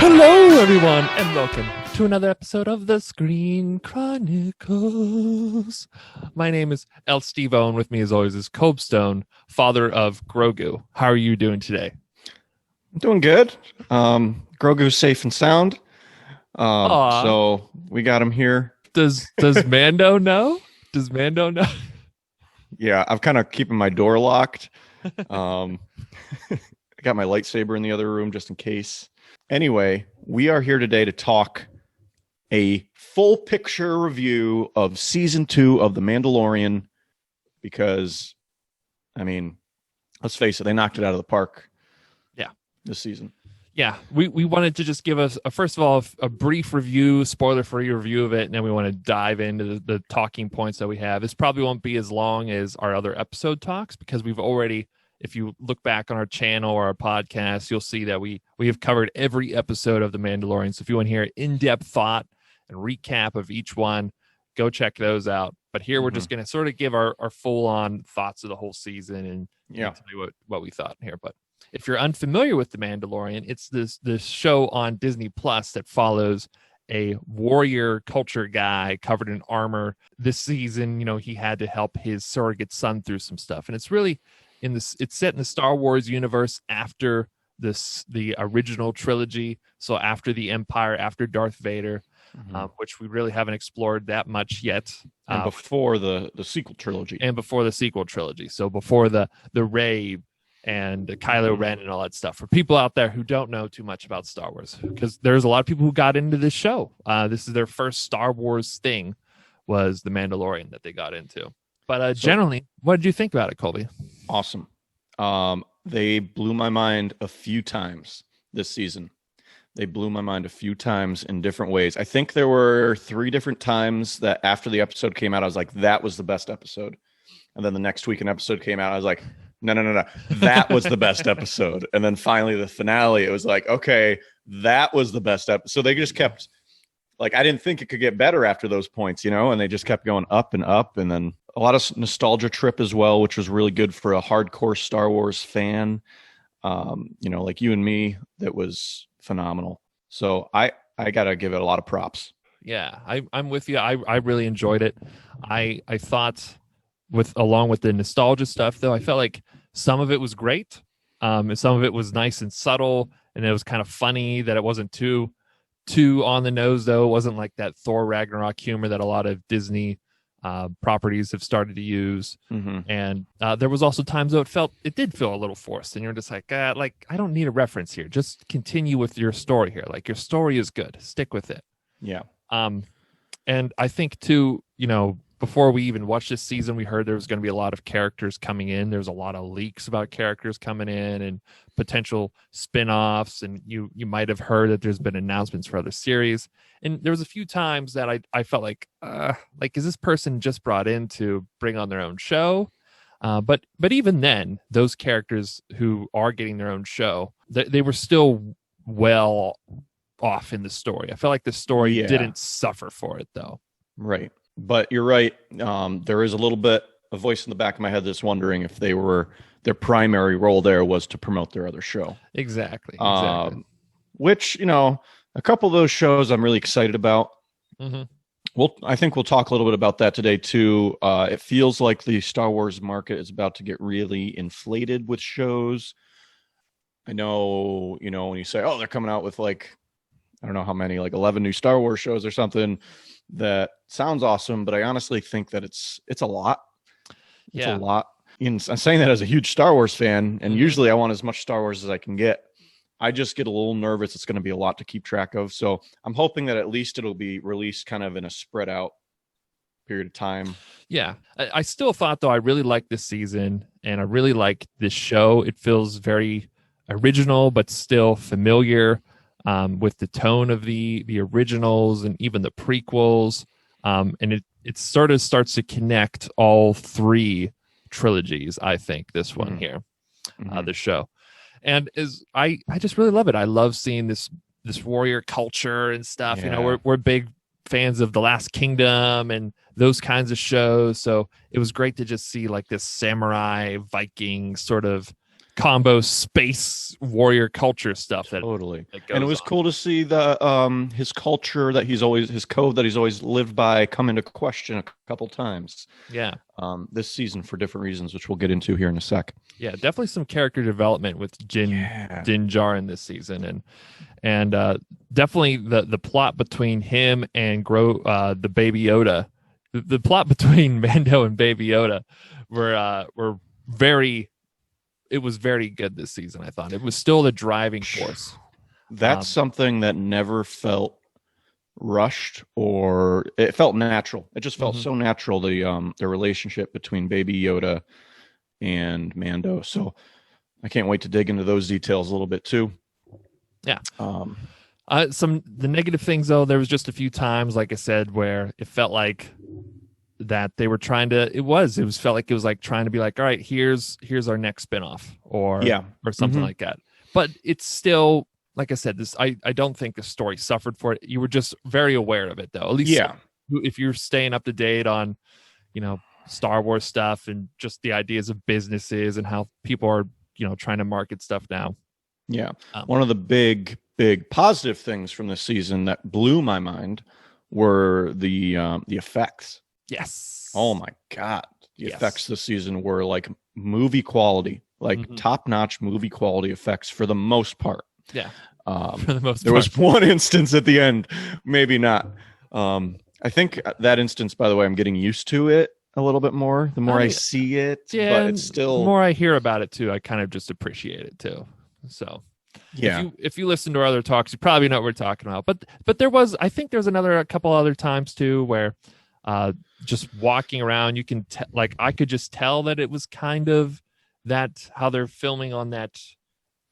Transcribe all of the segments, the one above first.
Hello, everyone, and welcome to another episode of the Screen Chronicles. My name is El Stevo, and with me, as always, is Cobestone, father of Grogu. How are you doing today? I'm doing good. Grogu's safe and sound. So we got him here. Does Mando know? Does Mando know? Yeah, I'm kind of keeping my door locked. I got my lightsaber in the other room just in case. Anyway, we are here today to talk a full picture review of season 2 of The Mandalorian because, I mean, let's face it, they knocked it out of the park. Yeah, this season. Yeah, we wanted to just give us, first of all, a brief review, spoiler-free review of it, and then we want to dive into the talking points that we have. This probably won't be as long as our other episode talks because we've already, if you look back on our channel or our podcast, you'll see that we have covered every episode of The Mandalorian. So if you want to hear an in-depth thought and recap of each one, go check those out. But here we're just going to sort of give our full-on thoughts of the whole season and tell you what we thought here. But if you're unfamiliar with The Mandalorian, it's this show on Disney Plus that follows a warrior culture guy covered in armor. This season, he had to help his surrogate son through some stuff. And it's really it's set in the Star Wars universe after the original trilogy. So after the Empire, after Darth Vader, which we really haven't explored that much yet. And before the sequel trilogy. So before the Rey and Kylo Ren and all that stuff. For people out there who don't know too much about Star Wars, because there's a lot of people who got into this show. This is their first Star Wars thing, was The Mandalorian that they got into. But generally, what did you think about it, Colby? Awesome. They blew my mind a few times this season. They blew my mind a few times in different ways. I think there were 3 different times that after the episode came out, I was like, that was the best episode. And then the next week an episode came out, I was like, no. That was the best episode. And then finally the finale, it was like, okay, that was the best episode. So they just kept, like, I didn't think it could get better after those points, and they just kept going up and up. And then a lot of nostalgia trip as well, which was really good for a hardcore Star Wars fan, like you and me. That was phenomenal. So I got to give it a lot of props. Yeah, I'm with you. I really enjoyed it. I thought along with the nostalgia stuff, though, I felt like some of it was great. And some of it was nice and subtle, and it was kind of funny that it wasn't too on the nose, though. It wasn't like that Thor Ragnarok humor that a lot of Disney properties have started to use. And there was also times though it did feel a little forced, and you're just like I don't need a reference here. Just continue with your story here. Like, your story is good. Stick with it. Yeah. And I think too, before we even watched this season, we heard there was going to be a lot of characters coming in. There's a lot of leaks about characters coming in and potential spin-offs. And you might have heard that there's been announcements for other series. And there was a few times that I felt like, is this person just brought in to bring on their own show? But even then, those characters who are getting their own show, they were still well off in the story. I felt like the story didn't suffer for it, though. Right. But you're right. There is a little bit a voice in the back of my head that's wondering if their primary role there was to promote their other show. Exactly. Which, a couple of those shows I'm really excited about. I think we'll talk a little bit about that today too. It feels like the Star Wars market is about to get really inflated with shows. I know, when you say, oh, they're coming out with I don't know how many, 11 new Star Wars shows or something. That sounds awesome, but I honestly think that it's a lot. It's a lot. I'm saying that as a huge Star Wars fan, and usually I want as much Star Wars as I can get. I just get a little nervous. It's going to be a lot to keep track of. So I'm hoping that at least it'll be released kind of in a spread out period of time. Yeah. I still thought, though, I really liked this season, and I really like this show. It feels very original, but still familiar. With the tone of the originals and even the prequels. And it sort of starts to connect all 3 trilogies, I think, this one here, the show. And I just really love it. I love seeing this warrior culture and stuff. Yeah. We're big fans of The Last Kingdom and those kinds of shows. So it was great to just see this samurai Viking sort of combo space warrior culture stuff that Totally. that goes And it was on. cool to see the his culture that his code that he's always lived by come into question a couple times. Yeah. This season for different reasons, which we'll get into here in a sec. Yeah, definitely some character development with Din Djarin this season, and definitely the plot between him and the Baby Yoda, the plot between Mando and Baby Yoda were very. It was very good this season. I thought it was still the driving force. That's something that never felt rushed, or it felt natural. It just felt so natural, the relationship between Baby Yoda and Mando. So I can't wait to dig into those details a little bit too. Yeah. The negative things though, there was just a few times, like I said, where it felt like that they were trying to. Felt like it was like trying to be like, all right, here's our next spinoff, or something like that. But it's still, like I said, this I don't think the story suffered for it. You were just very aware of it though. At least if you're staying up to date on, Star Wars stuff and just the ideas of businesses and how people are, trying to market stuff now. Yeah. One of the big positive things from this season that blew my mind were the effects. Yes. Oh my God. The effects this season were like movie quality, like top-notch movie quality effects for the most part. Yeah. For the most there part. was one instance at the end, maybe not. I think that instance, by the way, I'm getting used to it a little bit more the more I see it. Yeah, but it's still the more I hear about it too, I kind of just appreciate it too. So if you listen to our other talks, you probably know what we're talking about. But there was, I think there's a couple other times too where just walking around, you can I could just tell that it was kind of that how they're filming on that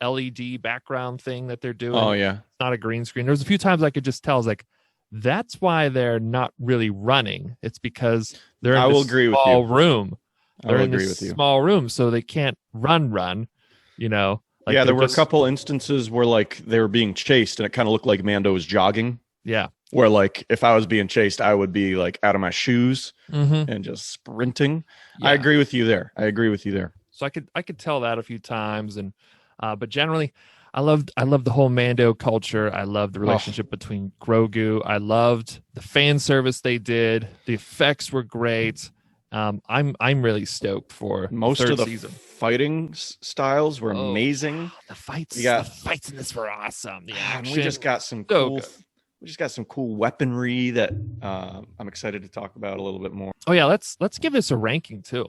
LED background thing that they're doing. Oh yeah, it's not a green screen. There's a few times I could just tell, I was like, that's why they're not really running. It's because they're in this small room. They're in this small room, so they can't run. There were a couple instances where like they were being chased, and it kind of looked like Mando was jogging. Yeah. Where like if I was being chased, I would be like out of my shoes and just sprinting. Yeah. I agree with you there. So I could tell that a few times, and but generally, I loved the whole Mando culture. I loved the relationship between Grogu. I loved the fan service they did. The effects were great. I'm really stoked for most of the season. Fighting styles were amazing. The fights in this were awesome. The action. We just got some cool. We just got some cool weaponry that I'm excited to talk about a little bit more. Oh yeah, let's give this a ranking too.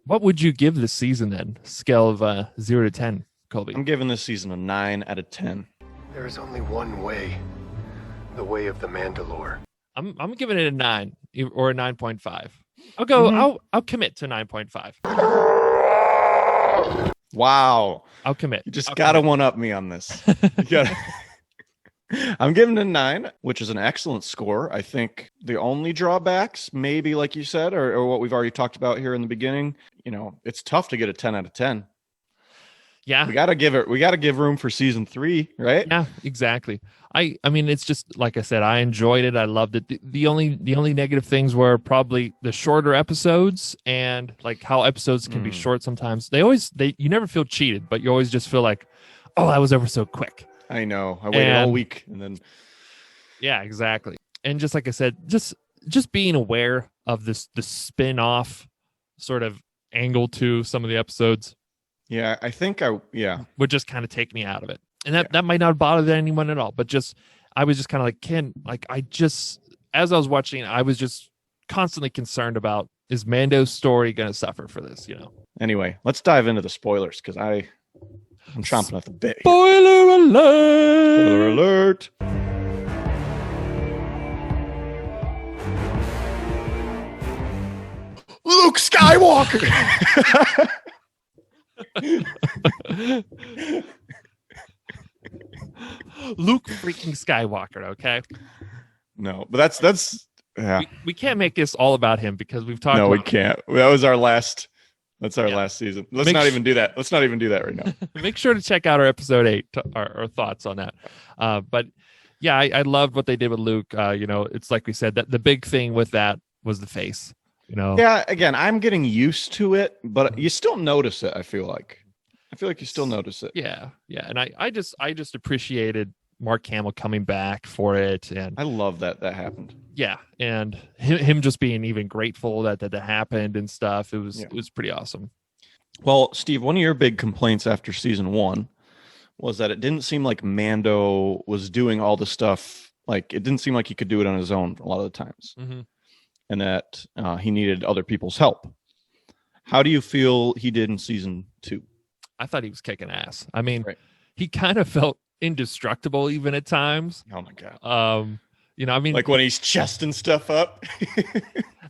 What would you give this season then? Scale of 0 to 10, Colby. I'm giving this season a 9 out of 10. There is only one way, the way of the Mandalore. I'm giving it a 9 or a 9.5. I'll go. I'll commit to 9.5. Wow. I'll commit. You just gotta one up me on this. I'm giving it a 9, which is an excellent score. I think the only drawbacks, maybe like you said, or what we've already talked about here in the beginning, it's tough to get a 10 out of 10. Yeah. We gotta give room for season 3, right? Yeah, exactly. I mean, it's just like I said, I enjoyed it. I loved it. The only negative things were probably the shorter episodes and like how episodes can be short sometimes. You never feel cheated, but you always just feel like, oh, that was over so quick. I know. I waited all week and then. Yeah, exactly. And just like I said, just being aware of the spin-off sort of angle to some of the episodes. Yeah, I think would just kind of take me out of it. And that might not bother anyone at all, but I was just kind of like, as I was watching, I was just constantly concerned about, is Mando's story going to suffer for this, Anyway, let's dive into the spoilers because I'm chomping at the bit. Spoiler alert! Spoiler alert! Luke Skywalker! Luke freaking Skywalker, okay? No, but that's we can't make this all about him because we've talked. No, we can't. That was our last. That's our last season. Let's not even do that. Let's not even do that right now. Make sure to check out our episode 8, our thoughts on that. But yeah, I loved what they did with Luke. It's like we said that the big thing with that was the face. 'Yeah, again, I'm getting used to it, but you still notice it, I feel like. I feel like you still notice it. Yeah, and I just appreciated Mark Hamill coming back for it, and I love that happened. yeah, and him just being even grateful that happened and stuff. Yeah. It was pretty awesome. Well, Steve, one of your big complaints after season 1 was that it didn't seem like Mando was doing all the stuff. Like, it didn't seem like he could do it on his own a lot of the times, and that he needed other people's help. How do you feel he did in season 2? I thought he was kicking ass. I mean, he kind of felt indestructible even at times. Oh my God. I mean, like when he's chesting stuff up.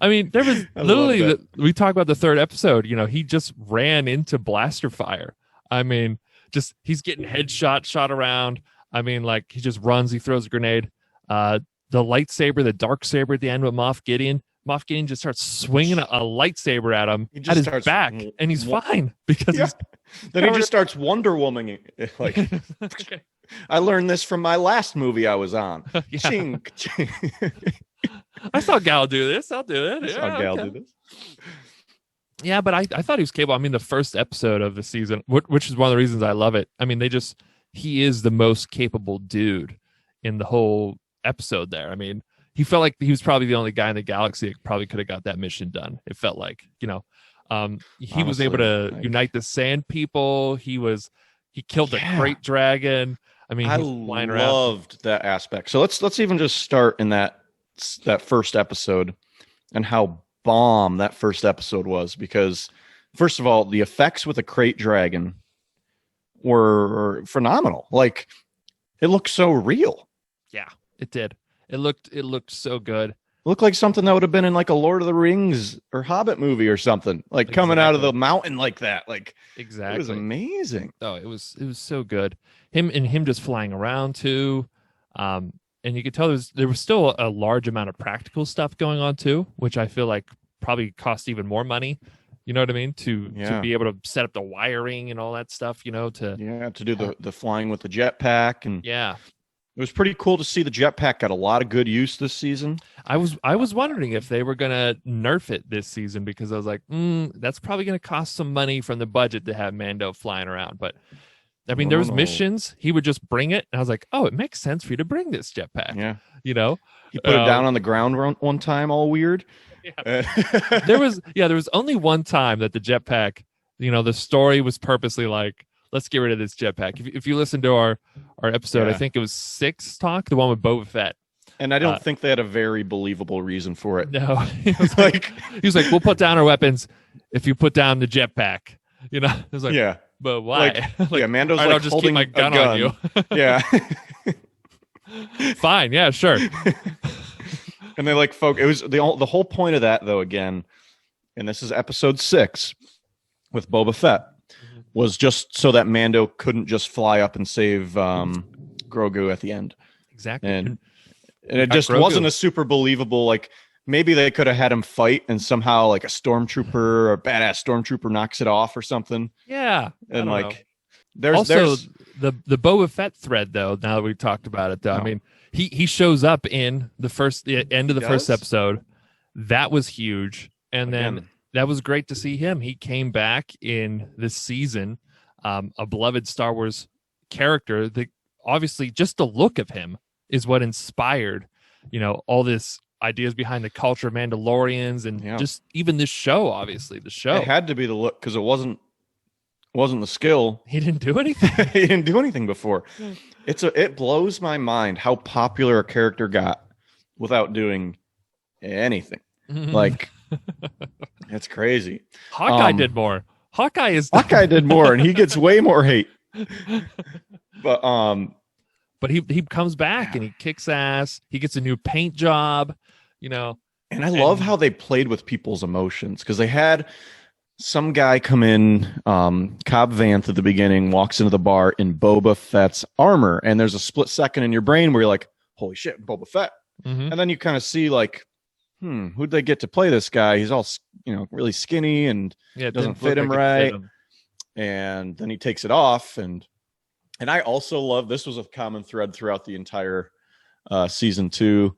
I mean, there was literally, we talk about the 3rd episode, he just ran into blaster fire. I mean, he's getting headshot, shot around. I mean, like, he just runs, he throws a grenade. The lightsaber, the dark saber at the end with Moff Gideon just starts swinging a lightsaber at him at his back, and he's fine because he's then he just starts Wonder Womaning. Like, okay. I learned this from my last movie I was on. Ching, ching. I saw Gal do this. I'll do it. I saw Gal do this. Yeah, but I thought he was capable. I mean, the first episode of the season, which is one of the reasons I love it. I mean, he is the most capable dude in the whole episode there. I mean, he felt like he was probably the only guy in the galaxy that probably could have got that mission done. It felt like, he honestly, was able to unite the Sand People. He killed the Great Dragon. I mean, I loved that aspect. So let's even just start in that first episode and how bomb that first episode was, because first of all, the effects with the Great Dragon were phenomenal. Like, it looked so real. Yeah, it did. It looked so good. It looked like something that would have been in like a Lord of the Rings or Hobbit movie or something, like coming out of the mountain like that. Like, exactly. It was amazing. Oh, it was so good. Him just flying around too. And you could tell there was still a large amount of practical stuff going on too, which I feel like probably cost even more money. You know what I mean? To be able to set up the wiring and all that stuff, to do the flying with the jetpack. And it was pretty cool to see the jetpack got a lot of good use this season. I was wondering if they were going to nerf it this season, because I was like, that's probably going to cost some money from the budget to have Mando flying around. But I mean, there was missions. He would just bring it. And I was like, oh, it makes sense for you to bring this jetpack. Yeah. He put it down on the ground one time, all weird. Yeah. there was only one time that the jetpack, the story was purposely like, let's get rid of this jetpack. If you listen to our episode, I think it was 6 talk, the one with Boba Fett. And I don't think they had a very believable reason for it. No. He was like, we'll put down our weapons if you put down the jetpack. It was like, yeah. But why? Mando's I'll just keep my gun on you. Yeah. Fine. Yeah, sure. And they it was the whole point of that, though, again, and this is episode 6 with Boba Fett, was just so that Mando couldn't just fly up and save Grogu at the end. Exactly. And it just wasn't a super believable, like, maybe they could have had him fight and somehow like a stormtrooper or a badass stormtrooper knocks it off or something. Yeah. And like, there's the Boba Fett thread, though, now that we've talked about it, though. I mean, he shows up in the end of the first episode. That was huge. And then that was great to see him. He came back in this season, a beloved Star Wars character that obviously just the look of him is what inspired, all this ideas behind the culture of Mandalorians and just even this show. Obviously, the show, it had to be the look, because it wasn't the skill. He didn't do anything. He didn't do anything before. It blows my mind how popular a character got without doing anything. Like, it's crazy. Hawkeye did more. Hawkeye did more, and he gets way more hate. But he comes back and he kicks ass. He gets a new paint job, And I love how they played with people's emotions, because they had some guy come in, Cobb Vanth at the beginning, walks into the bar in Boba Fett's armor, and there's a split second in your brain where you're like, holy shit, Boba Fett. And then you kind of see like, who'd they get to play this guy? He's all, really skinny and doesn't fit him right. And then he takes it off. And I also love, this was a common thread throughout the entire season 2,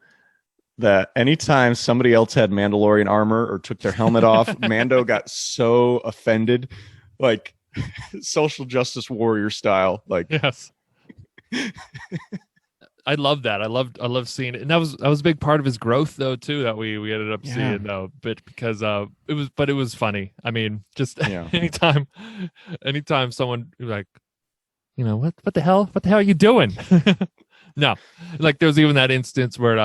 that anytime somebody else had Mandalorian armor or took their helmet off, Mando got so offended. Like, social justice warrior style. Like, Yes. I love that. I love seeing it, and that was a big part of his growth, though, too. That we ended up seeing, though, but because it was funny. I mean, just anytime someone like, what the hell are you doing? No, like there was even that instance where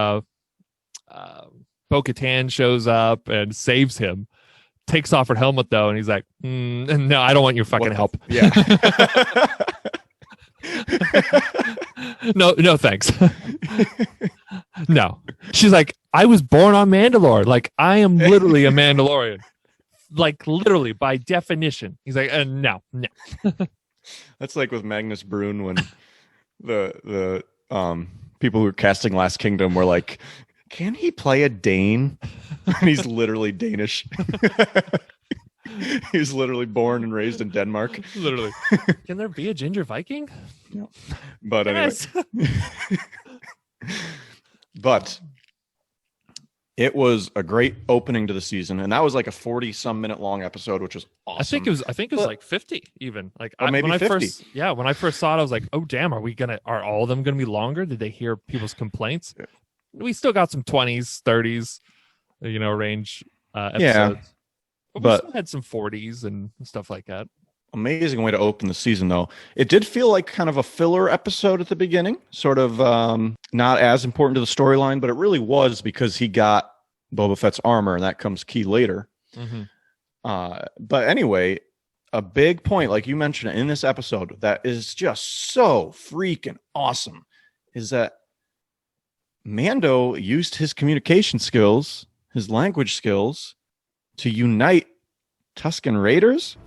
Bo-Katan shows up and saves him, takes off her helmet though, and he's like, no, I don't want your fucking help. Yeah. No, thanks. No. She's like, I was born on Mandalore. Like, I am literally a Mandalorian. Like, literally, by definition. He's like, no. That's like with Magnus Brune when the people who were casting Last Kingdom were like, can he play a Dane? And he's literally Danish. He was literally born and raised in Denmark. Literally. Can there be a ginger Viking? No. But yes. Anyway. But it was a great opening to the season, and that was like a 40-some minute long episode, which was awesome. I think it was like 50 even. Like maybe 50. When I first saw it, I was like, oh damn, are all of them gonna be longer? Did they hear people's complaints? We still got some 20s, 30s, range episodes. Yeah. But we still had some 40s and stuff like that. Amazing way to open the season, though. It did feel like kind of a filler episode at the beginning, sort of not as important to the storyline, but it really was because he got Boba Fett's armor, and that comes key later. Mm-hmm. But anyway, a big point, like you mentioned in this episode, that is just so freaking awesome, is that Mando used his communication skills, his language skills, to unite Tusken Raiders.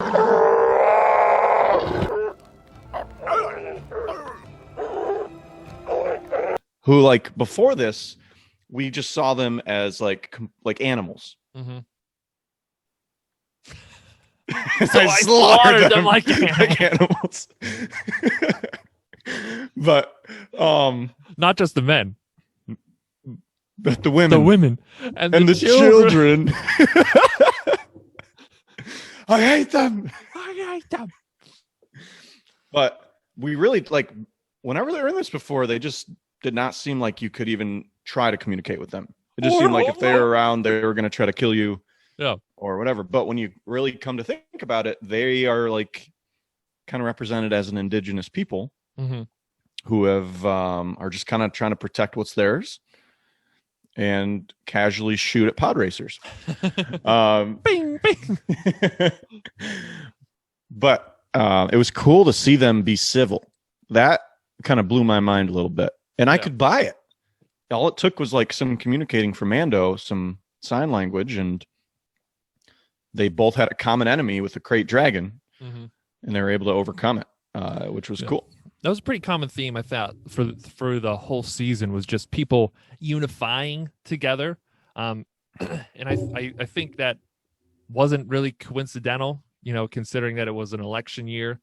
Who, like, before this, we just saw them as like animals. Mm-hmm. So I slaughtered them like animals. But not just the men, but the women. The women and the children. I hate them. But we really, like, whenever they were in this before, they just did not seem like you could even try to communicate with them. It just seemed like if they were around, they were going to try to kill you, or whatever. But when you really come to think about it, they are like kind of represented as an indigenous people who have are just kind of trying to protect what's theirs and casually shoot at pod racers. Bing, bing. But it was cool to see them be civil. That kind of blew my mind a little bit. And I could buy it. All it took was like some communicating for Mando, some sign language, and they both had a common enemy with a crate dragon, and they were able to overcome it, which was cool. That was a pretty common theme, I thought, for the whole season, was just people unifying together. And I think that wasn't really coincidental, considering that it was an election year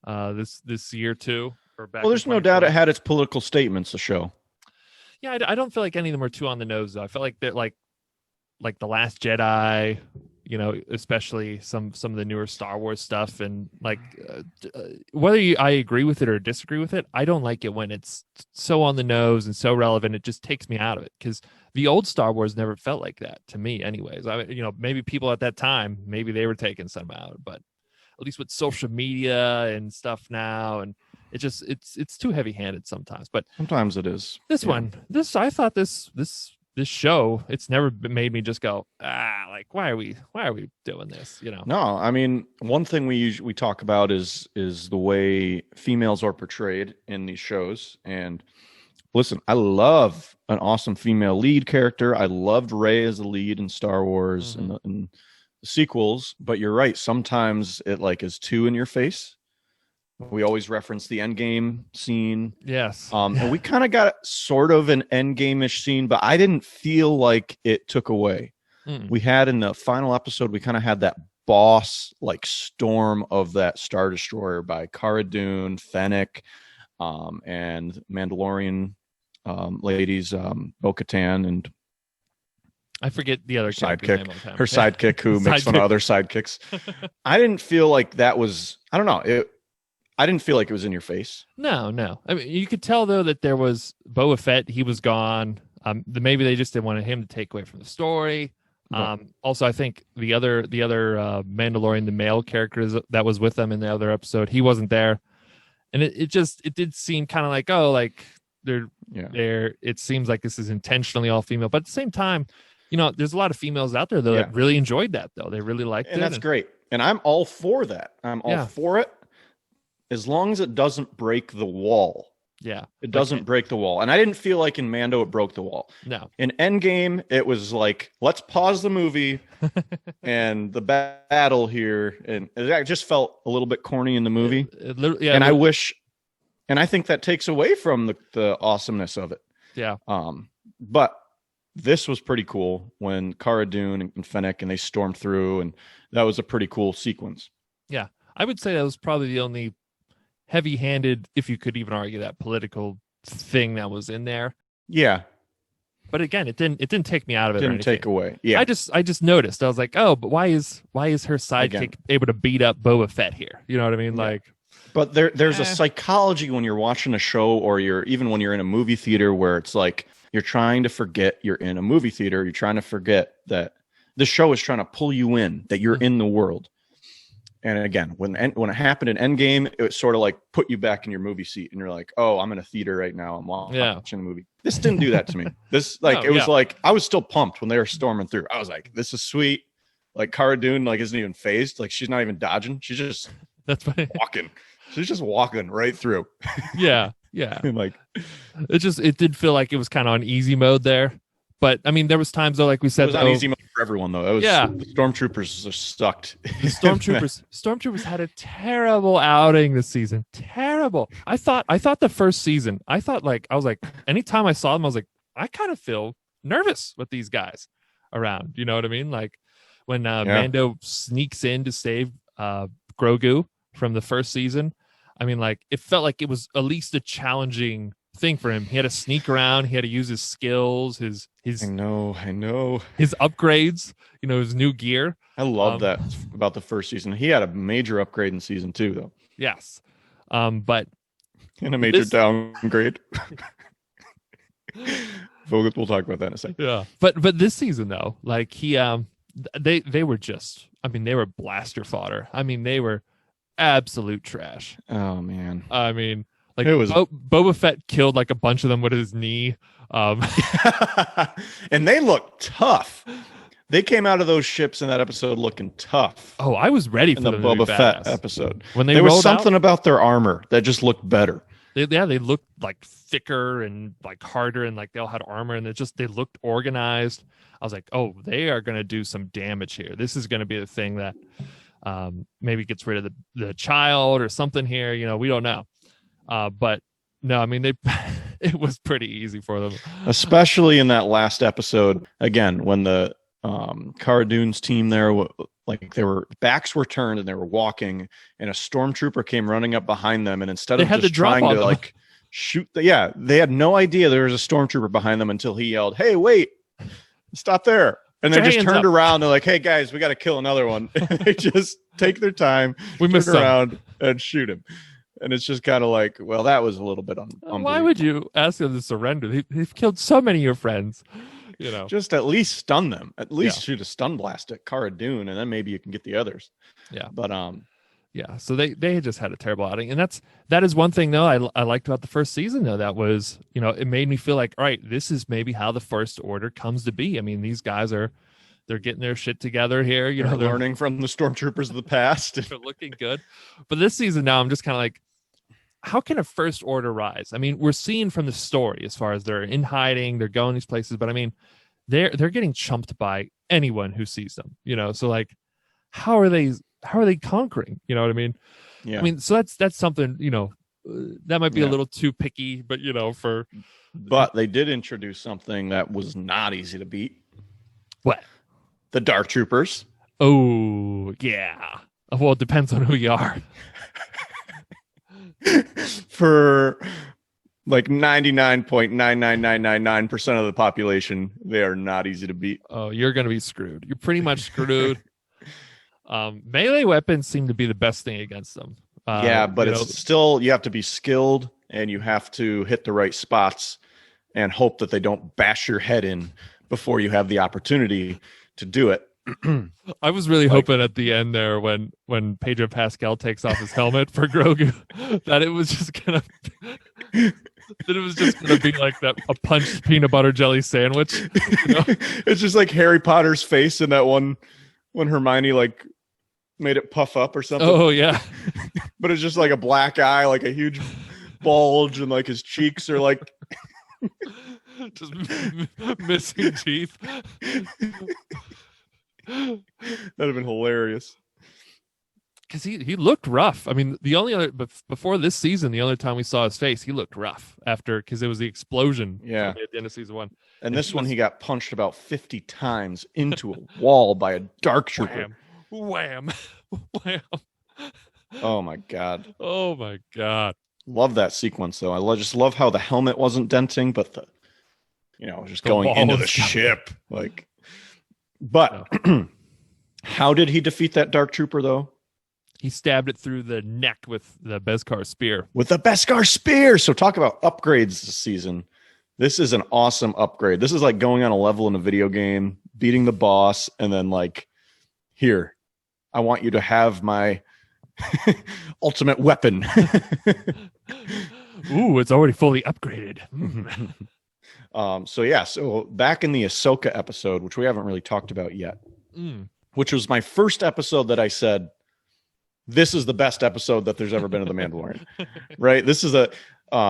this year too. Well, there's no doubt it had its political statements, the show. Yeah, I don't feel like any of them are too on the nose, though. I felt like they're like The Last Jedi, especially some of the newer Star Wars stuff, and like whether I agree with it or disagree with it, I don't like it when it's so on the nose and so relevant. It just takes me out of it, because the old Star Wars never felt like that to me, anyways. Maybe people at that time, maybe they were taking some out, but at least with social media and stuff now, and it's too heavy-handed sometimes. But sometimes it is. I thought this show, it's never made me just go, like, why are we doing this? No, I mean, one thing we talk about is the way females are portrayed in these shows. And listen, I love an awesome female lead character. I loved Rey as a lead in Star Wars and the sequels, but you're right, sometimes it like is too in your face. We always reference the Endgame scene. Yes. And we kind of got sort of an Endgame-ish scene, but I didn't feel like it took away. We had in the final episode, we kind of had that boss like storm of that Star Destroyer by Cara Dune, Fennec, and Mandalorian ladies, Bo-Katan and I forget the other character's name all the time. Her sidekick who makes fun of other sidekicks. I didn't feel like that was, I don't know. I didn't feel like it was in your face. No. I mean, you could tell though that there was Boba Fett. He was gone. Maybe they just didn't want him to take away from the story. Also, I think the other Mandalorian, the male character that was with them in the other episode, he wasn't there, and it did seem kind of like, oh, like they're. It seems like this is intentionally all female, but at the same time, there's a lot of females out there though that really enjoyed that though. They really liked it, and that's great. And I'm all for that. I'm all for it, as long as it doesn't break the wall. Yeah, it doesn't break the wall. And I didn't feel like in Mando it broke the wall. No. In Endgame, it was like, let's pause the movie and the battle here. And it just felt a little bit corny in the movie. And I think that takes away from the awesomeness of it. Yeah. But this was pretty cool when Cara Dune and Fennec and they stormed through, and that was a pretty cool sequence. Yeah. I would say that was probably the only heavy-handed, if you could even argue that, political thing that was in there. Yeah, but again, it didn't take me out of it. Didn't take away. Yeah, I just noticed. I was like, oh, but why is her sidekick able to beat up Boba Fett here? You know what I mean? Yeah. Like, but there's a psychology when you're watching a show, or even when you're in a movie theater, where it's like you're trying to forget you're in a movie theater. You're trying to forget that the show is trying to pull you in, that you're in the world. And again, when it happened in Endgame, it was sort of like put you back in your movie seat, and you're like, "Oh, I'm in a theater right now. I'm watching a movie." This didn't do that to me. This was like I was still pumped when they were storming through. I was like, "This is sweet." Like Cara Dune, like isn't even phased. Like she's not even dodging. She's just walking. She's just walking right through. Yeah. And like it did feel like it was kind of on easy mode there. But I mean, there was times though, like we said, it was on easy mode for everyone though. The stormtroopers are sucked. The stormtroopers had a terrible outing this season. Terrible. I thought the first season, I was like, anytime I saw them, I was like, I kind of feel nervous with these guys around. You know what I mean? Like when Mando sneaks in to save Grogu from the first season. I mean, like it felt like it was at least a challenging thing for him. He had to sneak around. He had to use his skills, his I know his upgrades, his new gear. I love that about the first season. He had a major upgrade in season 2 though. Yes. But and a major downgrade. We'll talk about that in a second. Yeah. But this season though, like they were just, I mean, they were blaster fodder. I mean, they were absolute trash. Oh man. I mean, like Boba Fett killed like a bunch of them with his knee. And they look tough. They came out of those ships in that episode looking tough. Oh, I was ready for the Boba Fett episode. When there was something about their armor that just looked better. They looked like thicker and like harder, and like they all had armor, and they looked organized. I was like, oh, they are going to do some damage here. This is going to be the thing that maybe gets rid of the child or something here. We don't know. But no, I mean, it was pretty easy for them, especially in that last episode. Again, when the Cara Dune's team there, like their backs were turned and they were walking, and a stormtrooper came running up behind them, and instead of just trying to like shoot, they had no idea there was a stormtrooper behind them until he yelled, "Hey, wait, stop there!" And they just turned around. They're like, "Hey guys, we got to kill another one." And they just take their time, turn around and shoot him. And it's just kind of like, well, that was a little bit why would you ask them to surrender? They've killed so many of your friends. Just at least stun them. At least shoot a stun blast at Cara Dune, and then maybe you can get the others. Yeah, but so they just had a terrible outing, and that is one thing though I liked about the first season though. That was it made me feel like, all right, this is maybe how the First Order comes to be. I mean, these guys they're getting their shit together here. They're learning from the stormtroopers of the past. They're looking good, but this season now I'm just kind of like, how can a First Order rise? I mean, we're seeing from the story as far as they're in hiding, they're going these places, but I mean, they're getting chumped by anyone who sees them. So like, how are they conquering? You know what I mean? Yeah. I mean, so that's something, that might be a little too picky, but But they did introduce something that was not easy to beat. What? The Dark Troopers. Oh yeah. Well, it depends on who you are. For like 99.99999% of the population, they are not easy to beat. Oh, you're going to be screwed. You're pretty much screwed. Melee weapons seem to be the best thing against them. But it's still, you have to be skilled and you have to hit the right spots and hope that they don't bash your head in before you have the opportunity to do it. I was really hoping at the end there when Pedro Pascal takes off his helmet for Grogu that it was just gonna be like that, a punched peanut butter jelly sandwich. You know? It's just like Harry Potter's face in that one when Hermione like made it puff up or something. Oh yeah. But it's just like a black eye, like a huge bulge, and like his cheeks are like just missing teeth. That'd have been hilarious. Because he looked rough. I mean, the only other, but before this season, the only time we saw his face, he looked rough because it was the explosion. Yeah, at the end of season 1. And this one, he got punched about 50 times into a wall by a dark trooper. Wham, wham. Oh my god. Oh my god. Love that sequence though. I just love how the helmet wasn't denting, but just going into the ship, like. But how did he defeat that dark trooper though? He stabbed it through the neck with the Beskar spear. With the Beskar spear. So talk about upgrades this season. This is an awesome upgrade. This is like going on a level in a video game, beating the boss, and then like, here, I want you to have my ultimate weapon. Ooh, it's already fully upgraded. So back in the Ahsoka episode, which we haven't really talked about yet, which was my first episode that I said, this is the best episode that there's ever been of The Mandalorian, right? This is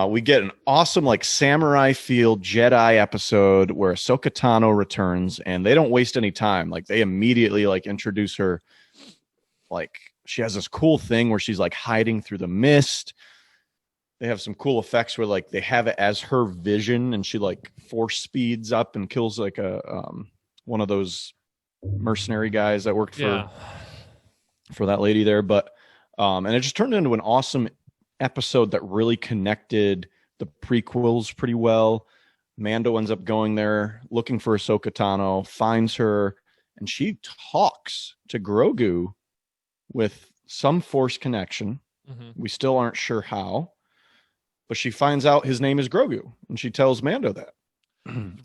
we get an awesome like samurai feel Jedi episode where Ahsoka Tano returns and they don't waste any time. Like they immediately like introduce her. Like she has this cool thing where she's like hiding through the mist. They have some cool effects where like they have it as her vision and she like force speeds up and kills like a one of those mercenary guys that worked for that lady there. But and it just turned into an awesome episode that really connected the prequels pretty well. Mando ends up going there looking for Ahsoka Tano, finds her, and she talks to Grogu with some Force connection. We still aren't sure how. But she finds out his name is Grogu, and she tells Mando that.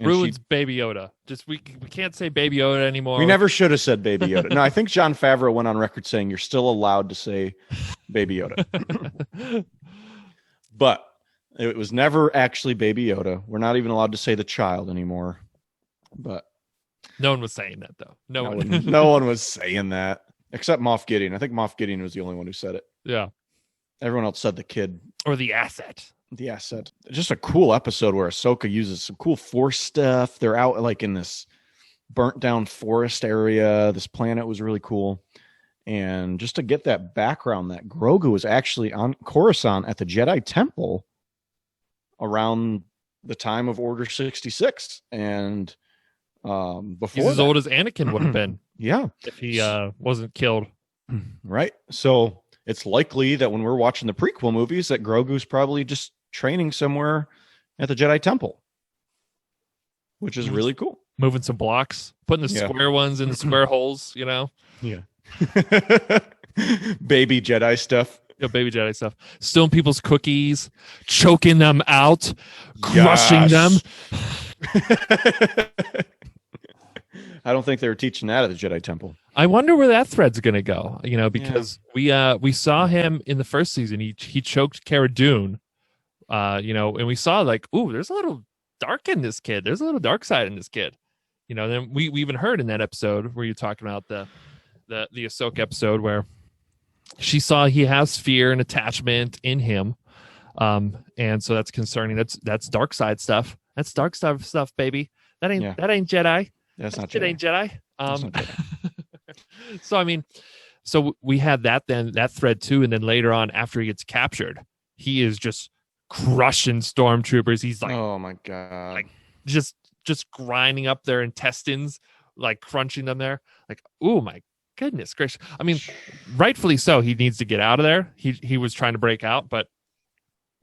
Ruins Baby Yoda. Just we can't say Baby Yoda anymore. We never should have said Baby Yoda. No, I think Jon Favreau went on record saying you're still allowed to say Baby Yoda. But it was never actually Baby Yoda. We're not even allowed to say the child anymore. But no one was saying that though. No one was saying that except Moff Gideon. I think Moff Gideon was the only one who said it. Yeah. Everyone else said the kid. Or the asset. The asset. Just a cool episode where Ahsoka uses some cool Force stuff. They're out like in this burnt down forest area. This planet was really cool. And just to get that background that Grogu was actually on Coruscant at the Jedi Temple around the time of Order 66. And before he's as old as Anakin would have been. Yeah. If he wasn't killed. Right. So it's likely that when we're watching the prequel movies that Grogu's probably just training somewhere at the Jedi Temple, which is really cool. Moving some blocks, putting the square ones in the square holes, Yeah. Baby Jedi stuff. Yeah, baby Jedi stuff. Stealing people's cookies, choking them out, crushing them. I don't think they were teaching that at the Jedi Temple. I wonder where that thread's going to go, because we saw him in the first season. He choked Cara Dune, and we saw like, ooh, there's a little dark in this kid. There's a little dark side in this kid. Then we even heard in that episode where you're talking about the Ahsoka episode where she saw he has fear and attachment in him. And so that's concerning. That's dark side stuff. That's dark side stuff, baby. That ain't Jedi. That's not Jedi. Jedi. Ain't Jedi. That's not Jedi. So we had that thread too, and then later on, after he gets captured, he is just crushing stormtroopers. He's like, oh my god, like just grinding up their intestines, like crunching them there. Like, oh my goodness gracious! I mean, rightfully so. He needs to get out of there. He was trying to break out, but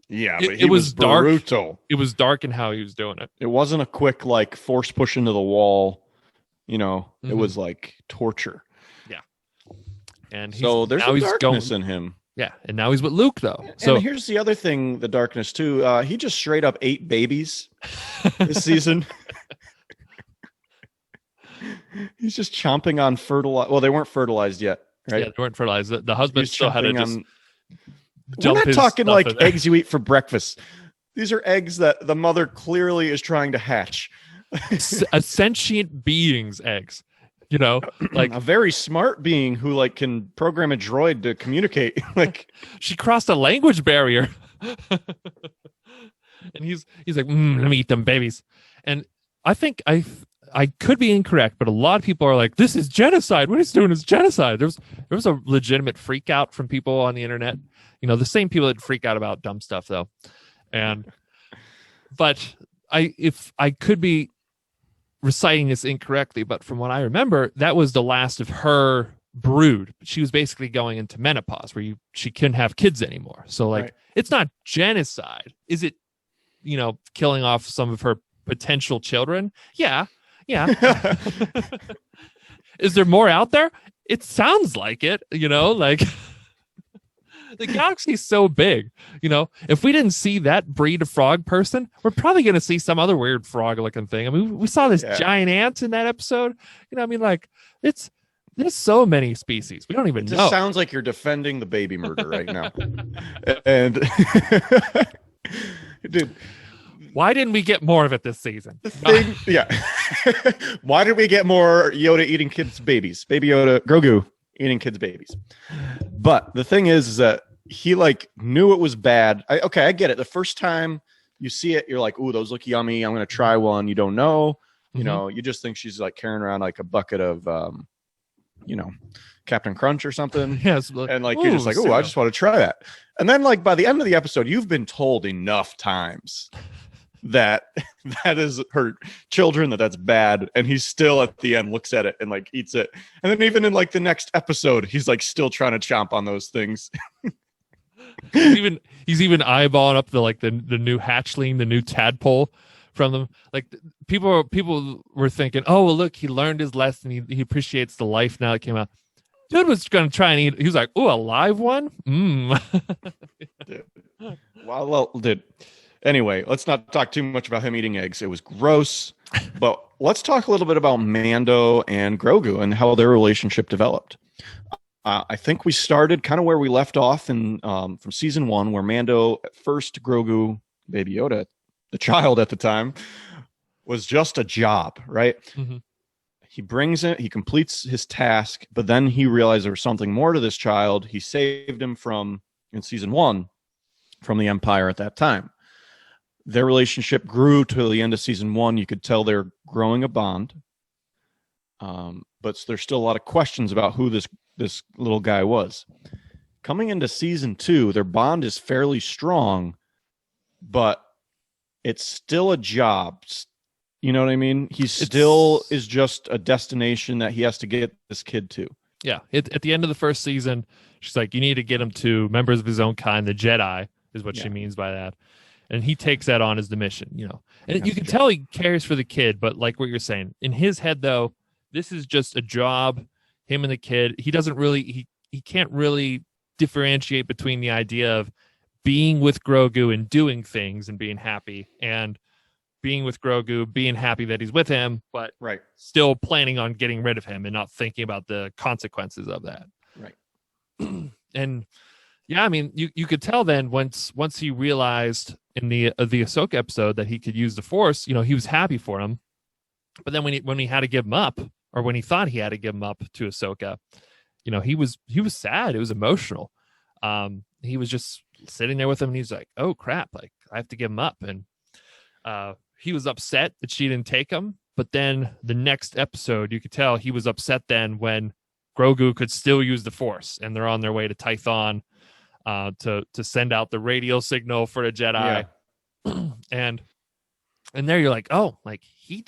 Yeah, It- but it he was dark. brutal. It was dark in how he was doing it. It wasn't a quick like force push into the wall. It Mhm. was like torture. Yeah. And So there's now a he's darkness going. in him. Yeah, and now he's with Luke though. So And here's the other thing, the darkness too. He just straight up ate babies this season. He's just chomping on fertilized. Well, they weren't fertilized yet, right? yeah, they weren't fertilized. The husband He's still had to chomping just on. We're jump not his talking stuff like in there. eggs you eat for breakfast. These are eggs that the mother clearly is trying to hatch. A sentient being's eggs. Like A very smart being who like can program a droid to communicate. Like she crossed a language barrier. And he's like, let me eat them babies. And I think I could be incorrect, but a lot of people are like, this is genocide. What he's doing is genocide. There was a legitimate freak out from people on the internet. The same people that freak out about dumb stuff though. But if I could be reciting this incorrectly, but from what I remember, that was the last of her brood. She was basically going into menopause where she couldn't have kids anymore. So like, Right. It's not genocide. Is it, killing off some of her potential children? Yeah. Is there more out there? It sounds like it, like the galaxy's so big, if we didn't see that breed of frog person, we're probably going to see some other weird frog looking thing. I mean, we saw this giant ant in that episode. There's so many species. We don't even it know. just sounds like you're defending the baby murder right now. And dude, Why didn't we get more of it this season? the thing, yeah. Why did we get more Yoda eating kids' babies? Baby Yoda, Grogu eating kids' babies. But the thing is that he like knew it was bad. I get it. The first time you see it, you're like, "Ooh, those look yummy. I'm gonna try one." You don't know, you just think she's like carrying around like a bucket of, Captain Crunch or something. Yes, And like you're just like, "Oh, I just want to try that." And then like by the end of the episode, you've been told enough times that is her children, that's bad, and he still at the end looks at it and like eats it. And then even in like the next episode, he's like still trying to chomp on those things. he's even eyeballing up the new hatchling, the new tadpole from them. Like people were thinking, oh well, look, he learned his lesson. He appreciates the life now that came out. Dude was gonna try and eat. He was like, oh, a live one. Well, dude. Anyway, let's not talk too much about him eating eggs. It was gross. But let's talk a little bit about Mando and Grogu and how their relationship developed. I think we started kind of where we left off in from season 1, where Mando at first, Grogu, Baby Yoda, the child at the time, was just a job, right? Mm-hmm. He brings it, he completes his task, but then he realized there was something more to this child. He saved him in season 1, from the Empire at that time. Their relationship grew to the end of season 1. You could tell they're growing a bond. But there's still a lot of questions about who this little guy was. Coming into season 2, their bond is fairly strong, but it's still a job. You know what I mean? Still is just a destination that he has to get this kid to. Yeah. At the end of the first season, she's like, you need to get him to members of his own kind, the Jedi, is what she means by that. And he takes that on as the mission, And you can tell he cares for the kid, but like what you're saying, in his head, though, this is just a job, him and the kid. He doesn't really, he can't really differentiate between the idea of being with Grogu and doing things and being happy, and being with Grogu, being happy that he's with him, but still planning on getting rid of him and not thinking about the consequences of that. Right. And yeah, I mean, you could tell then once he realized in the Ahsoka episode that he could use the Force, he was happy for him. But then when he had to give him up, or when he thought he had to give him up to Ahsoka, he was sad. It was emotional. He was just sitting there with him, and he's like, "Oh crap! Like I have to give him up." And he was upset that she didn't take him. But then the next episode, you could tell he was upset then when Grogu could still use the Force, and they're on their way to Tython. To send out the radio signal for the Jedi. Yeah. and there you're like, oh, like he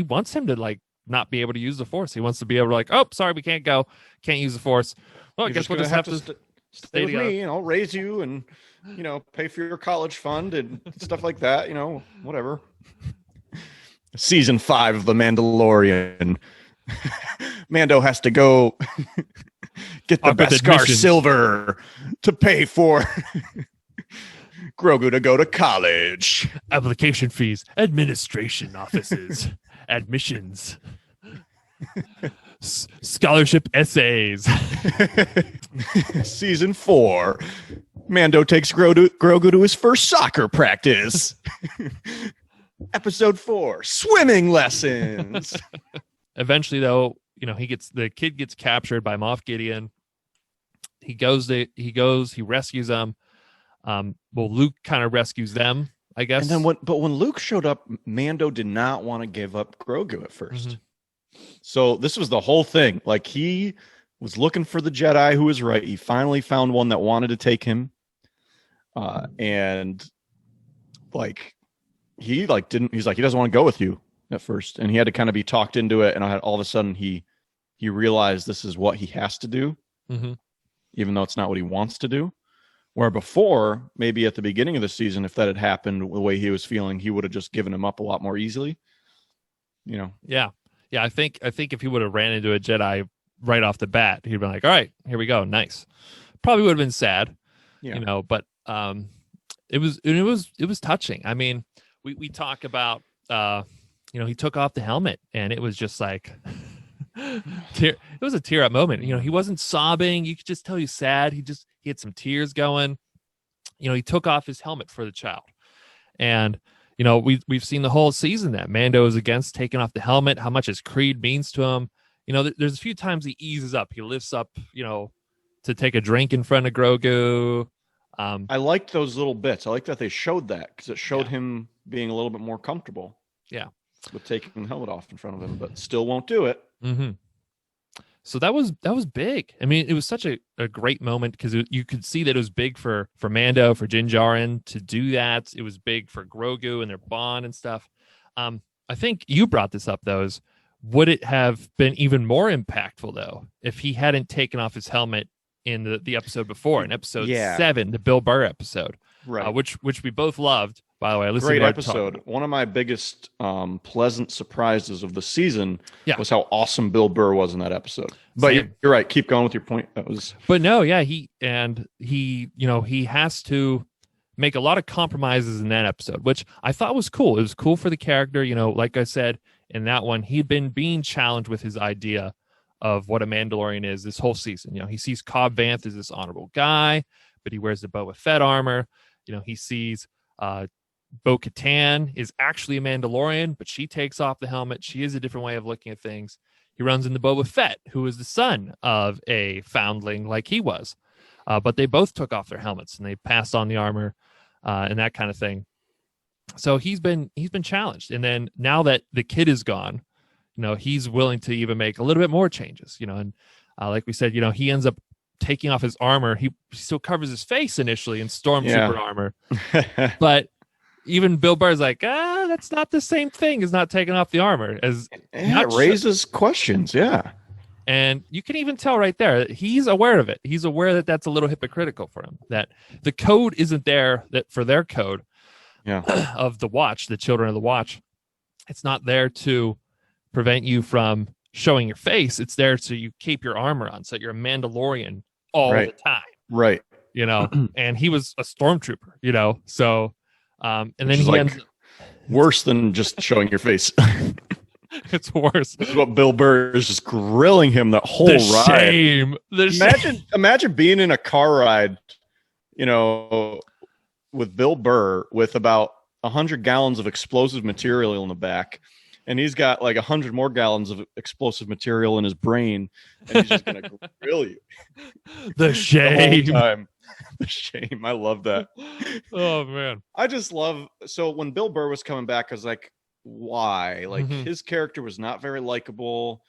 wants him to like not be able to use the Force. He wants to be able to like, oh, sorry, we can't use the Force. Well, I guess we'll just have to stay with me, and I'll raise you, and pay for your college fund and stuff like that, whatever. Season 5 of The Mandalorian. Mando has to go get the Beskar silver to pay for Grogu to go to college. Application fees, administration offices, admissions, scholarship essays. Season 4. Mando takes Grogu to his first soccer practice. Episode 4, swimming lessons. Eventually, though, the kid gets captured by Moff Gideon. He rescues them. Luke kind of rescues them, I guess. And then when Luke showed up, Mando did not want to give up Grogu at first. Mm-hmm. So this was the whole thing. Like, he was looking for the Jedi who was right. He finally found one that wanted to take him. And like, he doesn't want to go with you at first. And he had to kind of be talked into it. And all of a sudden he realized this is what he has to do, mm-hmm. even though it's not what he wants to do. Where before, maybe at the beginning of the season, if that had happened the way he was feeling, he would have just given him up a lot more easily. Yeah. I think if he would have ran into a Jedi right off the bat, he'd been like, all right, here we go. Nice. Probably would have been sad, but it was touching. I mean, we talk about, he took off the helmet and it was just like, it was a tear up moment. He wasn't sobbing. You could just tell he's sad. He had some tears going. He took off his helmet for the child. And, we've seen the whole season that Mando is against taking off the helmet, how much his creed means to him. There's a few times he eases up. He lifts up, to take a drink in front of Grogu. I liked those little bits. I like that they showed that because it showed him being a little bit more comfortable. Yeah. With taking the helmet off in front of him, but still won't do it. Mm-hmm. So that was big. I mean, it was such a great moment because you could see that it was big for Mando, for Din Djarin to do that. It was big for Grogu and their bond and stuff. I think you brought this up, though, would it have been even more impactful, though, if he hadn't taken off his helmet in the episode before, in episode 7, the Bill Burr episode, right? Which we both loved, by the way. Great episode. One of my biggest pleasant surprises of the season was how awesome Bill Burr was in that episode. But you're right. Keep going with your point. But no, yeah, he has to make a lot of compromises in that episode, which I thought was cool. It was cool for the character. Like I said, in that one, he'd been being challenged with his idea of what a Mandalorian is this whole season. He sees Cobb Vanth as this honorable guy, but he wears the Boba Fett armor. He sees Bo-Katan is actually a Mandalorian, but she takes off the helmet. She is a different way of looking at things. He runs into Boba Fett, who is the son of a foundling like he was. But they both took off their helmets and they passed on the armor and that kind of thing. So he's been challenged. And then now that the kid is gone, he's willing to even make a little bit more changes, and like we said, he ends up taking off his armor. He still covers his face initially in stormtrooper armor, but even Bill Burr's like, that's not the same thing as not taking off the armor. It raises questions. Yeah. And you can even tell right there, he's aware of it. He's aware that that's a little hypocritical for him, that the code isn't there that for their code of the watch, the children of the watch. It's not there to prevent you from showing your face. It's there so you keep your armor on, so you're a Mandalorian all the time. Right. And he was a stormtrooper, so and then he ends worse than just showing your face. It's worse. This is what Bill Burr is just grilling him the whole ride. Shame. Imagine being in a car ride, with Bill Burr with about 100 gallons of explosive material in the back. And he's got like 100 more gallons of explosive material in his brain, and he's just gonna grill you. The shame. The whole time. The shame. I love that. Oh man. I just love. So when Bill Burr was coming back, I was like, why? Like his character was not very likable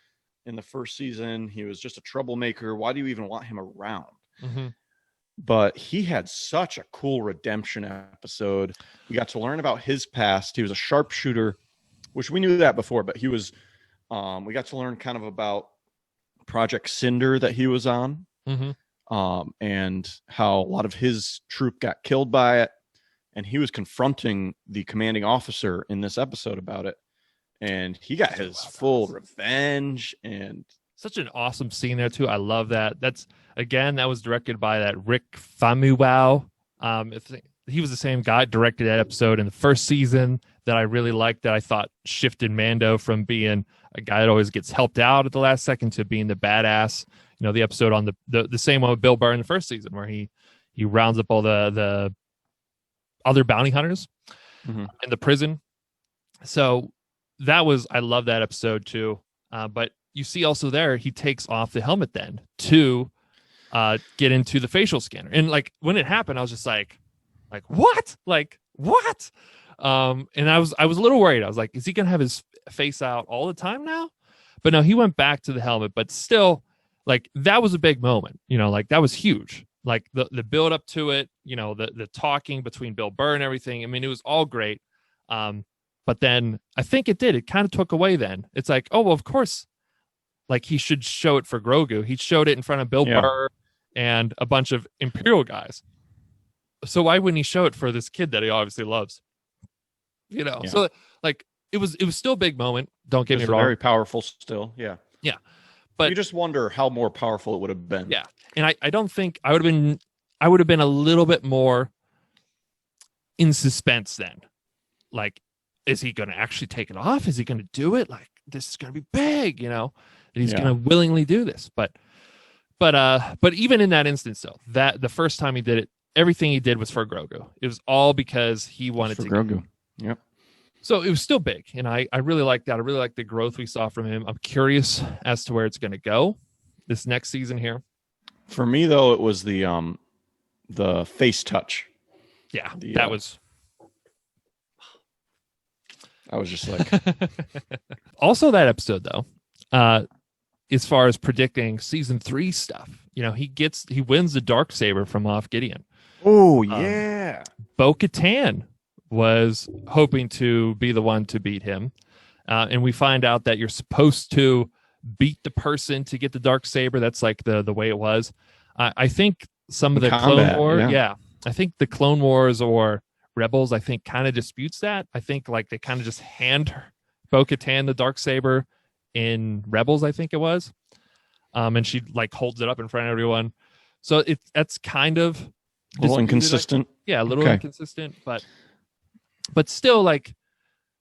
in the first season. He was just a troublemaker. Why do you even want him around? Mm-hmm. But he had such a cool redemption episode. We got to learn about his past. He was a sharpshooter, which we knew that before, but he was, we got to learn kind of about Project Cinder that he was on. Mm-hmm. and how a lot of his troop got killed by it. And he was confronting the commanding officer in this episode about it. And he got his full revenge. And such an awesome scene there too. I love that. That was directed by that Rick Famuyiwa. He was the same guy directed that episode in the first season that I really liked, that I thought shifted Mando from being a guy that always gets helped out at the last second to being the badass. You know, the episode on the same one with Bill Burr in the first season, where he rounds up all the other bounty hunters in the prison. So I love that episode too. But you see also there, he takes off the helmet then to get into the facial scanner. And like when it happened, I was just like what? Like what? And I was a little worried. I was like, is he gonna have his face out all the time now? But no, he went back to the helmet. But still, like that was a big moment. You know, like that was huge. Like the build up to it. You know, the talking between Bill Burr and everything. I mean, it was all great. But then I think it kind of took away then. It's like, oh, well, of course, like he should show it for Grogu. He showed it in front of Bill Burr and a bunch of Imperial guys. So why wouldn't he show it for this kid that he obviously loves? You know, so like it was still a big moment. Don't get me wrong. Very powerful still. Yeah. Yeah. But you just wonder how more powerful it would have been. Yeah. And I don't think I would have been a little bit more in suspense then. Like, is he going to actually take it off? Is he going to do it? Like, this is going to be big, you know, and he's going to willingly do this. But even in that instance, though, that the first time he did it, everything he did was for Grogu. It was all because he wanted to. Grogu. Yep. So it was still big, and I really like that. I really like the growth we saw from him. I'm curious as to where it's going to go this next season here. For me, though, it was the face touch. Yeah, that was. I was just like. Also, that episode though, as far as predicting season 3 stuff, you know, he wins the Darksaber from Moff Gideon. Oh yeah. Bo-Katan was hoping to be the one to beat him, and we find out that you're supposed to beat the person to get the Darksaber. That's like the way it was. I think some of the Clone Wars, I think the Clone Wars or Rebels, I think kind of disputes that. I think like they kind of just hand Bo-Katan the Darksaber in Rebels, I think it was, and she like holds it up in front of everyone. So that's kind of a little inconsistent. Yeah, a little inconsistent, but still, like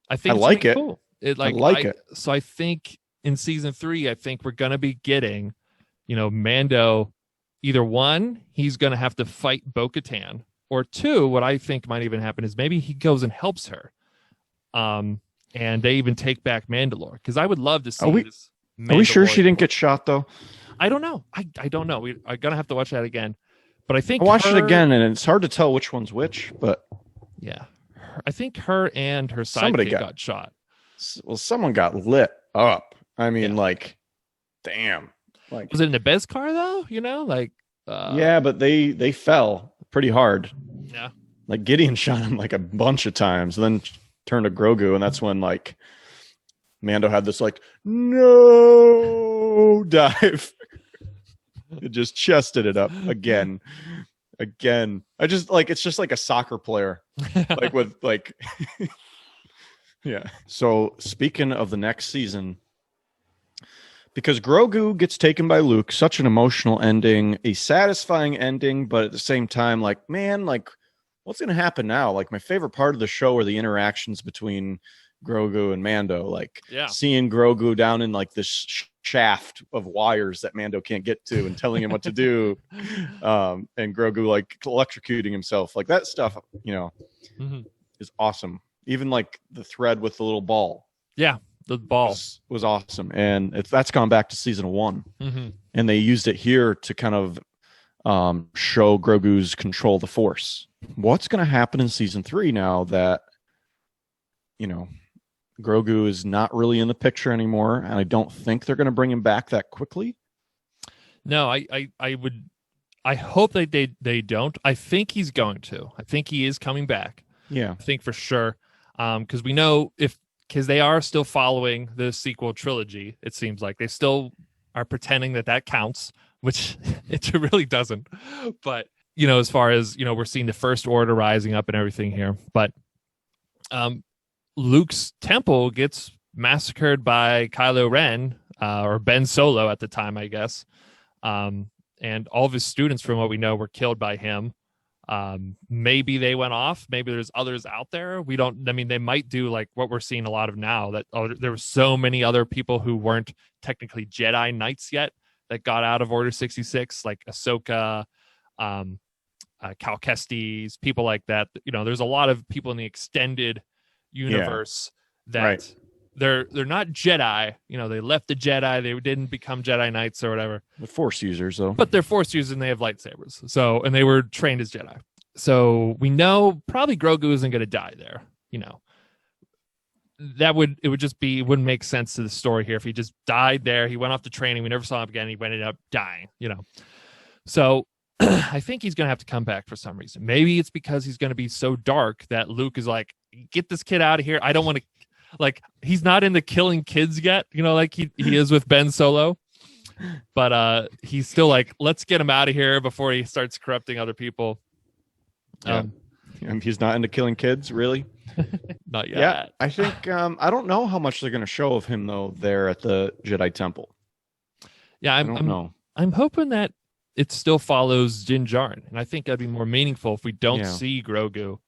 I think I like it. Cool. I like it. So I think in season 3, I think we're gonna be getting, you know, Mando. Either one, he's gonna have to fight Bo-Katan, or 2, what I think might even happen is maybe he goes and helps her, and they even take back Mandalore. Because I would love to see this. Are we sure she didn't get shot though? I don't know. I don't know. I'm gonna have to watch that again. But I think I watched it again, and it's hard to tell which one's which. But yeah, I think her and her sidekick got shot. Well, someone got lit up. I mean, like, damn. Like, was it in the Beskar though? You know, like. Yeah, but they fell pretty hard. Yeah. Like Gideon shot him like a bunch of times, and then turned to Grogu, and that's when like Mando had this like no dive. It just chested it up again. I just like, it's just like a soccer player, like with like, yeah. So speaking of the next season, because Grogu gets taken by Luke, such an emotional ending, a satisfying ending, but at the same time, like, man, like, what's going to happen now? Like, my favorite part of the show are the interactions between Grogu and Mando, like seeing Grogu down in like this shaft of wires that Mando can't get to and telling him what to do, and Grogu like electrocuting himself, like that stuff, you know, is awesome. Even like the thread with the little ball. Yeah. The ball was awesome, and that's gone back to season 1, and they used it here to kind of show Grogu's control the Force. What's going to happen in season 3 now that, you know, Grogu is not really in the picture anymore, and I don't think they're going to bring him back that quickly? No, I hope they don't. I think he's going to. I think he is coming back. Yeah, I think for sure, because we know because they are still following the sequel trilogy. It seems like they still are pretending that counts which it really doesn't. But, as far as, we're seeing the First Order rising up and everything here. But Luke's temple gets massacred by Kylo Ren, or Ben Solo at the time, I guess. And all of his students, from what we know, were killed by him. Maybe they went off. Maybe there's others out there. They might do like what we're seeing a lot of now, that there were so many other people who weren't technically Jedi Knights yet that got out of Order 66, like Ahsoka, Cal Kestis, people like that. There's a lot of people in the extended universe that they're not Jedi. They left the Jedi. They didn't become Jedi Knights or whatever. The Force users, though. But they're Force users and they have lightsabers. So, and they were trained as Jedi. So we know probably Grogu isn't going to die there. It wouldn't make sense to the story here if he just died there. He went off to training. We never saw him again. He ended up dying. So I think he's going to have to come back for some reason. Maybe it's because he's going to be so dark that Luke is like, get this kid out of here. I don't want to, like, he's not into killing kids yet, like he is with Ben Solo. But he's still like, let's get him out of here before he starts corrupting other people. He's not into killing kids, really? Not yet. Yeah, I think I don't know how much they're going to show of him though there at the Jedi Temple. Yeah, I don't know. I'm hoping that it still follows Din Djarin, and I think that'd be more meaningful if we don't see Grogu,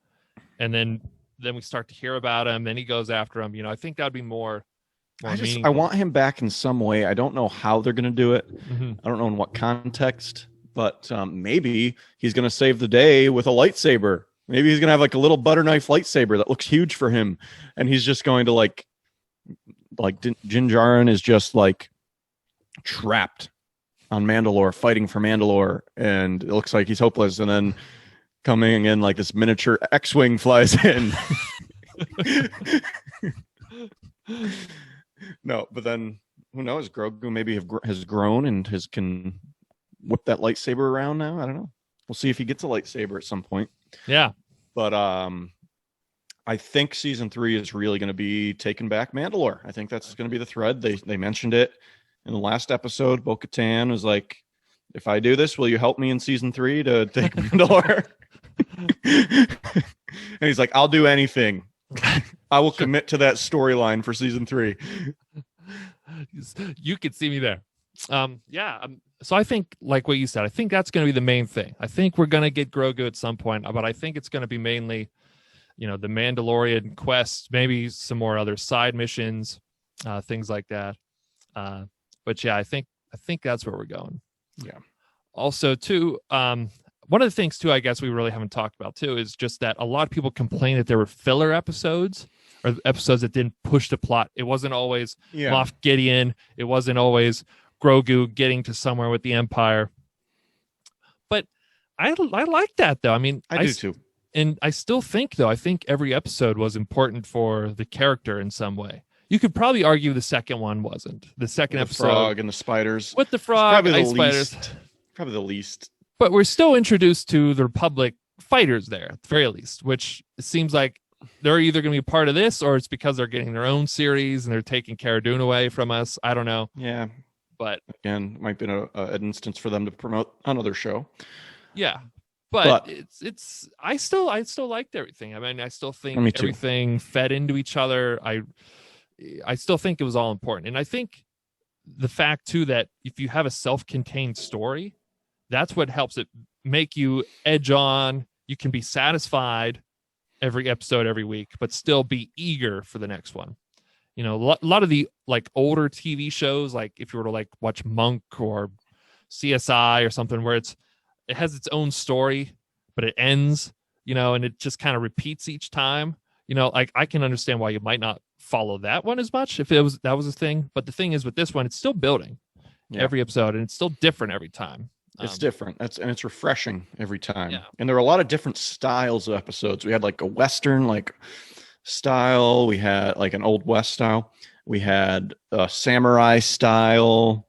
and then we start to hear about him. Then he goes after him. I think that'd be more meaningful. I want him back in some way. I don't know how they're going to do it. Mm-hmm. I don't know in what context, but maybe he's going to save the day with a lightsaber. Maybe he's going to have like a little butter knife lightsaber that looks huge for him. And he's just going to like Din Djarin is just like trapped on Mandalore, fighting for Mandalore. And it looks like he's hopeless. And then coming in like this miniature X-Wing flies in. No, but then who knows? Grogu maybe has grown and can whip that lightsaber around now. I don't know. We'll see if he gets a lightsaber at some point. Yeah. But I think season 3 is really going to be taking back Mandalore. I think that's going to be the thread. They mentioned it in the last episode. Bo-Katan was like, if I do this, will you help me in season 3 to take Mandalore? And he's like, I'll do anything. I will commit to that storyline for season 3. You could see me there. So I think, like what you said, I think that's going to be the main thing. I think we're going to get Grogu at some point, but I think it's going to be mainly, the Mandalorian quest, maybe some more other side missions, things like that. But yeah, I think that's where we're going. Yeah. Also, too, one of the things too, I guess we really haven't talked about too, is just that a lot of people complain that there were filler episodes or episodes that didn't push the plot. It wasn't always Moff Gideon. It wasn't always Grogu getting to somewhere with the Empire. But I like that though. I mean, I do too. And I still think though, I think every episode was important for the character in some way. You could probably argue the second one wasn't. The second episode, frog and the spiders. With the frog, ice spiders. Probably the least. But we're still introduced to the Republic fighters there, at the very least, which it seems like they're either going to be part of this or it's because they're getting their own series and they're taking Cara Dune away from us. I don't know. Yeah. But again, might be an instance for them to promote another show. Yeah. But it's I still liked everything. I mean, I still think everything fed into each other. I still think it was all important. And I think the fact too that if you have a self-contained story, that's what helps it make you edge on. You can be satisfied every episode, every week, but still be eager for the next one. A lot of the like older TV shows, like if you were to like watch Monk or CSI or something where it has its own story, but it ends, and it just kind of repeats each time. Like I can understand why you might not follow that one as much if that was a thing. But the thing is with this one, it's still building every episode and it's still different every time. It's different. And it's refreshing every time. Yeah. And there were a lot of different styles of episodes. We had like a Western like style. We had like an Old West style. We had a samurai style.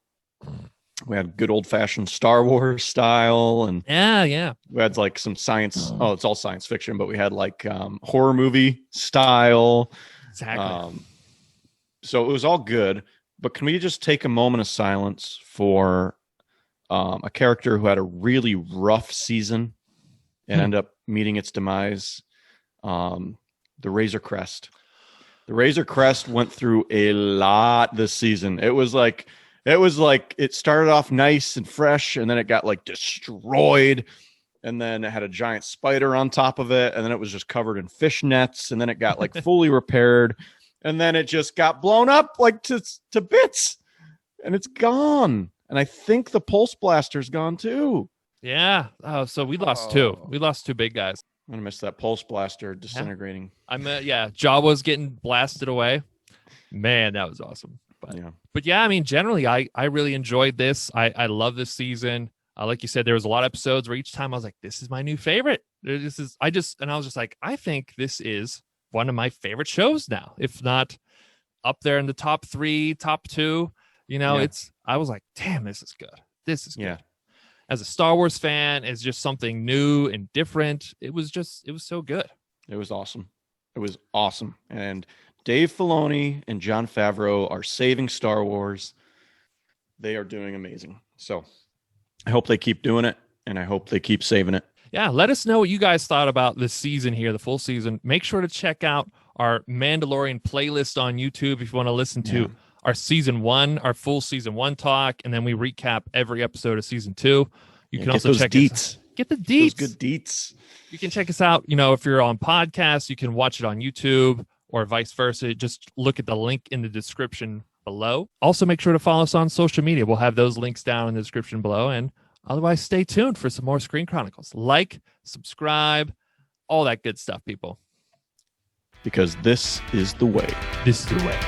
We had good old fashioned Star Wars style. And we had like some science. Oh, it's all science fiction, but we had like horror movie style. Exactly. So it was all good. But can we just take a moment of silence for a character who had a really rough season and ended up meeting its demise. The Razor Crest. The Razor Crest went through a lot this season. It was like it started off nice and fresh, and then it got like destroyed. And then it had a giant spider on top of it, and then it was just covered in fish nets, and then it got like fully repaired, and then it just got blown up like to bits, and it's gone. And I think the Pulse Blaster's gone too. Yeah. Oh, so we lost two. We lost two big guys. I'm gonna miss that Pulse Blaster disintegrating. Jawa's getting blasted away. Man, that was awesome. But yeah, I mean, generally, I really enjoyed this. I love this season. Like you said, there was a lot of episodes where each time I was like, this is my new favorite. I was just like, I think this is one of my favorite shows now, if not up there in the top 3, top 2. I was like, damn, this is good. This is good. As a Star Wars fan, it's just something new and different. It was so good. It was awesome. It was awesome. And Dave Filoni and Jon Favreau are saving Star Wars. They are doing amazing. So I hope they keep doing it, and I hope they keep saving it. Yeah, let us know what you guys thought about this season here, the full season. Make sure to check out our Mandalorian playlist on YouTube if you want to listen to our season 1, our full season 1 talk, and then we recap every episode of season 2. You can also check deets. Get the deets. Those good deets. You can check us out. If you're on podcasts, you can watch it on YouTube or vice versa. Just look at the link in the description below. Also, make sure to follow us on social media. We'll have those links down in the description below. And otherwise, stay tuned for some more Screen Chronicles. Like, subscribe, all that good stuff, people. Because this is the way. This is the way.